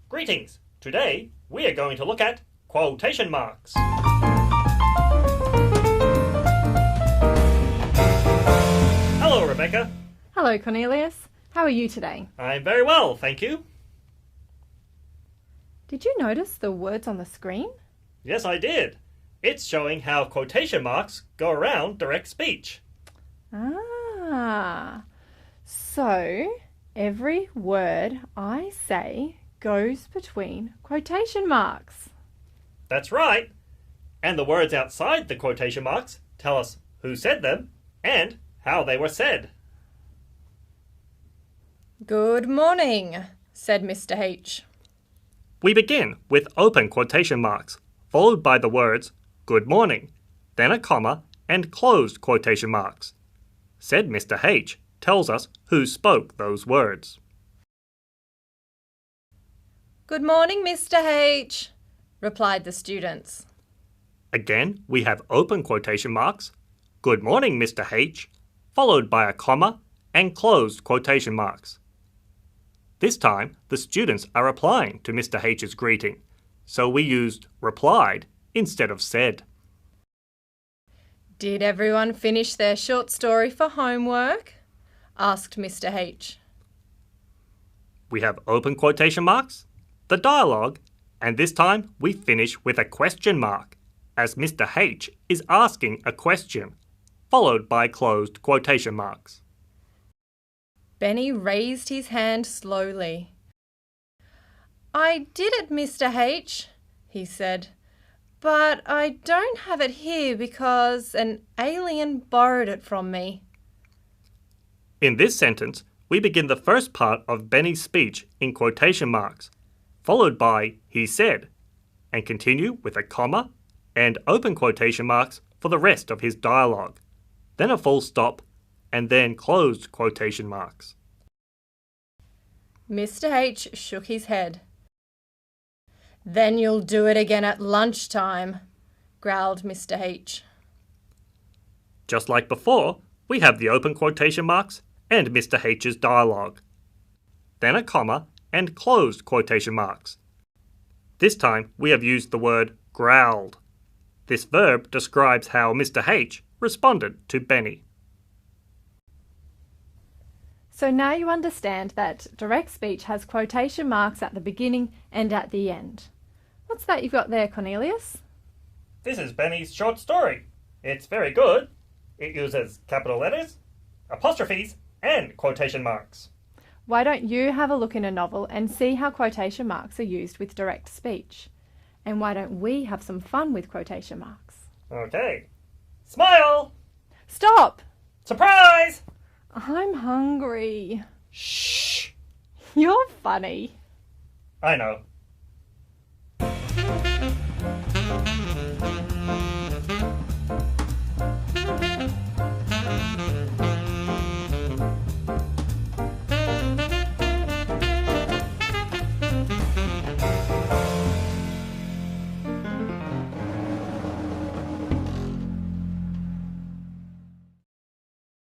Greetings! Today we are going to look at quotation marks. Hello, Rebecca. Hello, Cornelius. How are you today? I'm very well, thank you. Did you notice the words on the screen? Yes, I did. It's showing how quotation marks go around direct speech. So every word I say goes between quotation marks. That's right. And the words outside the quotation marks tell us who said them and how they were said. Good morning, said Mr. H. We begin with open quotation marks, followed by the words good morning, then a comma, and closed quotation marks. Said Mr. H tells us who spoke those words. Good morning, Mr. H, replied the students. Again, we have open quotation marks, good morning, Mr. H, followed by a comma and closed quotation marks. This time, the students are replying to Mr. H's greeting, so we used replied instead of said. Did everyone finish their short story for homework? Asked Mr. H. We have open quotation marks, the dialogue, and this time we finish with a question mark, as Mr. H is asking a question, followed by closed quotation marks. Benny raised his hand slowly. I did it, Mr. H, he said, but I don't have it here because an alien borrowed it from me. In this sentence, we begin the first part of Benny's speech in quotation marks, followed by he said, and continue with a comma and open quotation marks for the rest of his dialogue, then a full stop, and then closed quotation marks. Mr. H shook his head. Then you'll do it again at lunchtime, growled Mr. H. Just like before, we have the open quotation marks and Mr. H's dialogue, then a comma and closed quotation marks. This time we have used the word growled. This verb describes how Mr. H responded to Benny. So now you understand that direct speech has quotation marks at the beginning and at the end. What's that you've got there, Cornelius? This is Benny's short story. It's very good. It uses capital letters, apostrophes, and quotation marks. Why don't you have a look in a novel and see how quotation marks are used with direct speech? And why don't we have some fun with quotation marks? Okay. Smile! Stop! Surprise! I'm hungry. Shh! You're funny. I know.